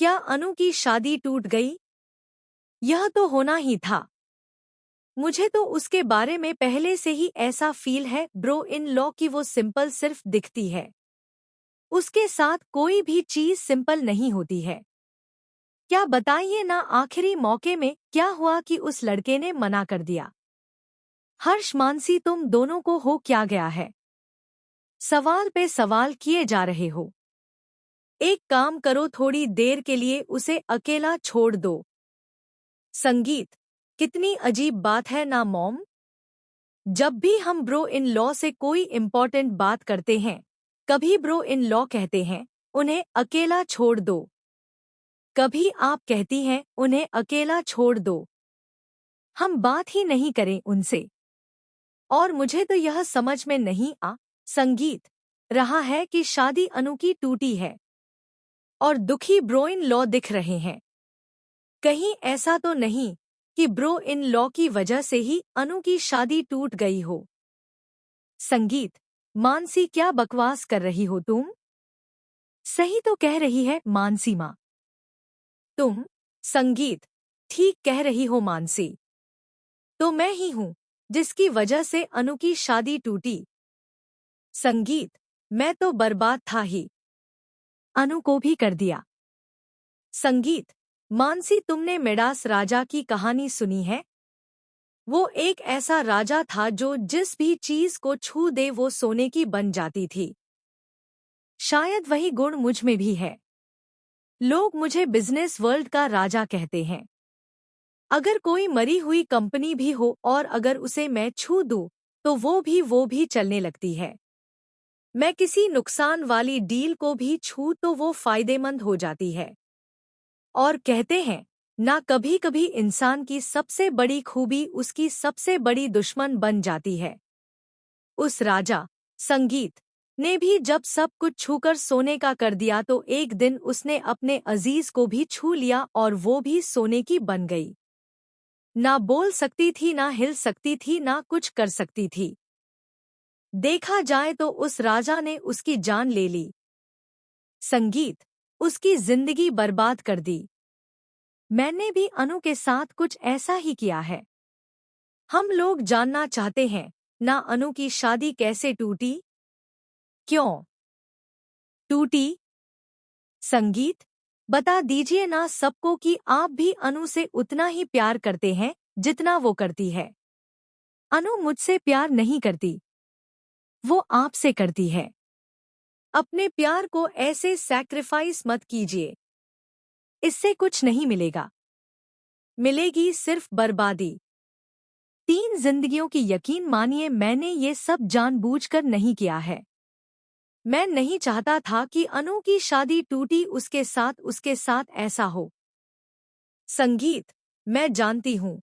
क्या अनु की शादी टूट गई? यह तो होना ही था। मुझे तो उसके बारे में पहले से ही ऐसा फील है ब्रो इन लॉ की वो सिंपल सिर्फ दिखती है। उसके साथ कोई भी चीज सिंपल नहीं होती है। क्या बताइए ना आखिरी मौके में क्या हुआ कि उस लड़के ने मना कर दिया। हर्ष मानसी तुम दोनों को हो क्या गया है? सवाल पे सवाल किए जा रहे हो। एक काम करो थोड़ी देर के लिए उसे अकेला छोड़ दो। संगीत कितनी अजीब बात है ना मॉम। जब भी हम ब्रो इन लॉ से कोई इम्पोर्टेंट बात करते हैं कभी ब्रो इन लॉ कहते हैं उन्हें अकेला छोड़ दो। कभी आप कहती हैं उन्हें अकेला छोड़ दो। हम बात ही नहीं करें उनसे। और मुझे तो यह समझ में नहीं आ संगीत रहा है कि शादी अनु की टूटी है और दुखी ब्रो इन लॉ दिख रहे हैं। कहीं ऐसा तो नहीं कि ब्रो इन लॉ की वजह से ही अनु की शादी टूट गई हो। संगीत मानसी क्या बकवास कर रही हो तुम? सही तो कह रही है मानसी माँ। तुम संगीत ठीक कह रही हो मानसी। तो मैं ही हूँ जिसकी वजह से अनु की शादी टूटी। संगीत मैं तो बर्बाद था ही। अनु को भी कर दिया। संगीत मानसी तुमने मिडास राजा की कहानी सुनी है? वो एक ऐसा राजा था जो जिस भी चीज को छू दे वो सोने की बन जाती थी। शायद वही गुण मुझ में भी है। लोग मुझे बिजनेस वर्ल्ड का राजा कहते हैं। अगर कोई मरी हुई कंपनी भी हो और अगर उसे मैं छू दूं तो वो भी चलने लगती है। मैं किसी नुकसान वाली डील को भी छू तो वो फायदेमंद हो जाती है। और कहते हैं ना कभी कभी इंसान की सबसे बड़ी खूबी उसकी सबसे बड़ी दुश्मन बन जाती है। उस राजा संगीत ने भी जब सब कुछ छूकर सोने का कर दिया तो एक दिन उसने अपने अजीज को भी छू लिया और वो भी सोने की बन गई। ना बोल सकती थी ना हिल सकती थी ना कुछ कर सकती थी। देखा जाए तो उस राजा ने उसकी जान ले ली। संगीत उसकी जिंदगी बर्बाद कर दी। मैंने भी अनु के साथ कुछ ऐसा ही किया है। हम लोग जानना चाहते हैं ना अनु की शादी कैसे टूटी? क्यों टूटी? संगीत बता दीजिए ना सबको कि आप भी अनु से उतना ही प्यार करते हैं जितना वो करती है। अनु मुझसे प्यार नहीं करती। वो आपसे करती है। अपने प्यार को ऐसे सैक्रिफाइस मत कीजिए। इससे कुछ नहीं मिलेगा। मिलेगी सिर्फ बर्बादी। 3 जिंदगियों की यकीन मानिए मैंने ये सब जानबूझकर नहीं किया है। मैं नहीं चाहता था कि अनु की शादी टूटी उसके साथ ऐसा हो। संगीत मैं जानती हूँ